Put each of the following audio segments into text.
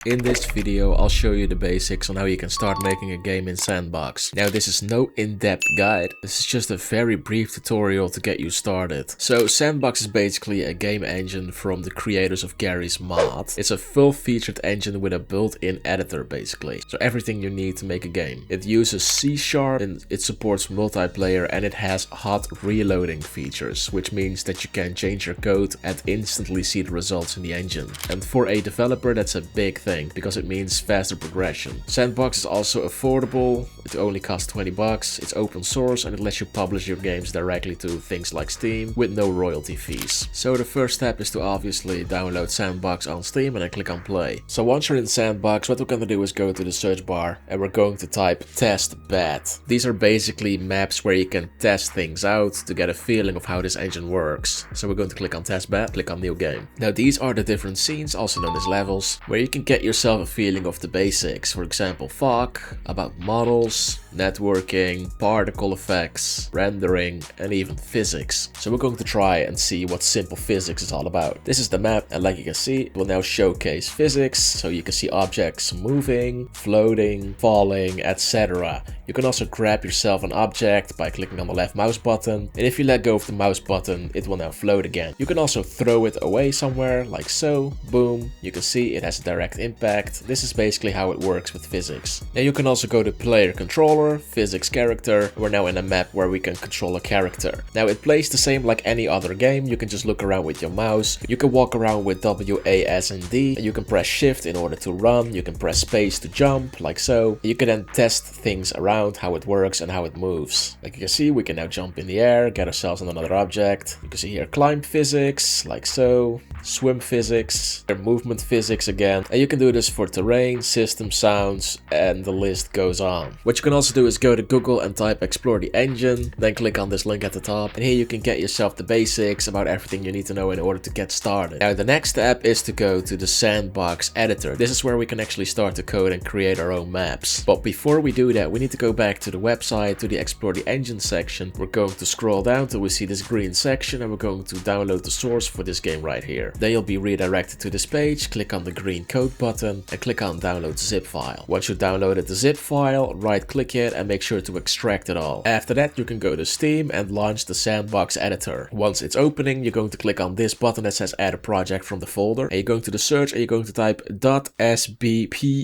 In this video, I'll show you the basics on how you can start making a game in S&box. Now, this is no in-depth guide, this is just a very brief tutorial to get you started. So, S&box is basically a game engine from the creators of Gary's Mod. It's a full-featured engine with a built-in editor, basically. So, everything you need to make a game. It uses C# and it supports multiplayer, and it has hot reloading features, which means that you can change your code and instantly see the results in the engine. And for a developer, that's a big thing, because it means faster progression. S&box is also affordable, it only costs 20 bucks, it's open source, and it lets you publish your games directly to things like Steam with no royalty fees. So the first step is to obviously download S&box on Steam and then click on play. So once you're in S&box, what we're going to do is go to the search bar and we're going to type test bed. These are basically maps where you can test things out to get a feeling of how this engine works. So we're going to click on test bed, click on new game. Now these are the different scenes, also known as levels, where you can get yourself a feeling of the basics. For example, fog, about models, networking, particle effects, rendering, and even physics. So we're going to try and see what simple physics is all about. This is the map, and like you can see, it will now showcase physics, so you can see objects moving, floating, falling, etc. You can also grab yourself an object by clicking on the left mouse button, and if you let go of the mouse button, it will now float again. You can also throw it away somewhere, like so, boom. You can see it has a direct impact. This is basically how it works with physics. Now you can also go to player controller, physics character. We're now in a map where we can control a character. Now it plays the same like any other game. You can just look around with your mouse. You can walk around with W, A, S, and D. You can press shift in order to run. You can press space to jump, like so. You can then test things around, how it works and how it moves. Like you can see, we can now jump in the air, get ourselves on another object. You can see here climb physics, like so. Swim physics, movement physics again. And you can do this for terrain, system sounds, and the list goes on. What you can also do is go to Google and type explore the engine, then click on this link at the top, and here you can get yourself the basics about everything you need to know in order to get started. Now the next step is to go to the S&box editor. This is where we can actually start to code and create our own maps. But before we do that, we need to go back to the website, to the explore the engine section. We're going to scroll down till we see this green section, and we're going to download the source for this game right here. Then you'll be redirected to this page, click on the green code button and click on download zip file. Once you downloaded the zip file, right click it and make sure to extract it all. After that, you can go to Steam and launch the S&box editor. Once it's opening, you're going to click on this button that says add a project from the folder, and you're going to the search and you're going to type .sbproj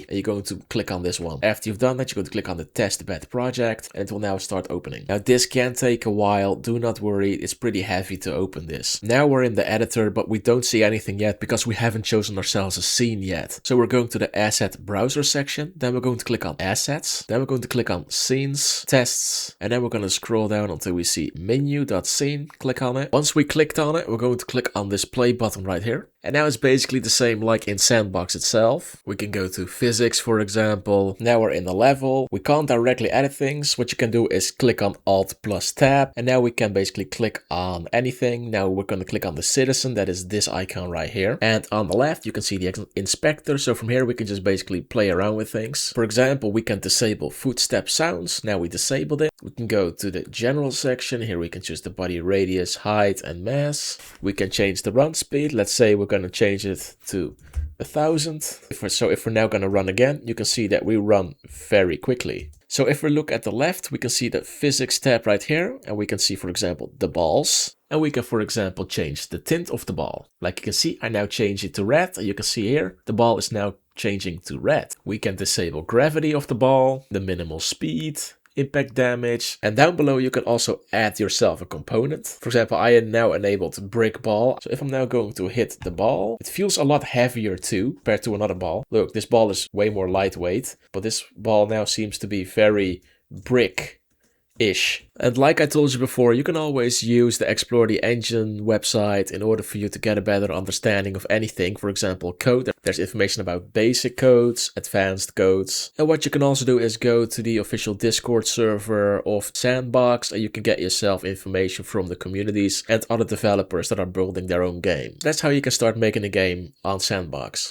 and you're going to click on this one. After you've done that, you're going to click on the testbed project and it will now start opening. Now this can take a while, do not worry, it's pretty heavy to open this. Now we're in the editor, but we don't see anything yet because we haven't chosen ourselves a scene yet. So we're going to the asset browser section, then we're going to click on assets, then we're going to click on scenes, tests, and then we're going to scroll down until we see menu.scene, click on it. Once we clicked on it, we're going to click on this play button right here. And now it's basically the same like in S&box itself. We can go to physics, for example. Now we're in the level. We can't directly edit things. What you can do is click on Alt plus Tab. And now we can basically click on anything. Now we're going to click on the citizen. That is this icon right here. And on the left, you can see the inspector. So from here, we can just basically play around with things. For example, we can disable footstep sounds. Now we disabled it. We can go to the general section. Here we can choose the body radius, height, and mass. We can change the run speed. Let's say we're going to change it to 1000. So if we're now going to run again, you can see that we run very quickly. So if we look at the left, we can see the physics tab right here, and we can see, for example, the balls. And we can, for example, change the tint of the ball. Like you can see, I now change it to red, and you can see here, the ball is now changing to red. We can disable gravity of the ball, the minimal speed, impact damage, and down below you can also add yourself a component. For example, I am now enabled brick ball, so if I'm now going to hit the ball, it feels a lot heavier too compared to another ball. Look, this ball is way more lightweight, but this ball now seems to be very brick-ish. And like I told you before, you can always use the Explore the Engine website in order for you to get a better understanding of anything. For example, code. There's information about basic codes, advanced codes. And what you can also do is go to the official Discord server of S&box, and you can get yourself information from the communities and other developers that are building their own game. That's how you can start making a game on S&box.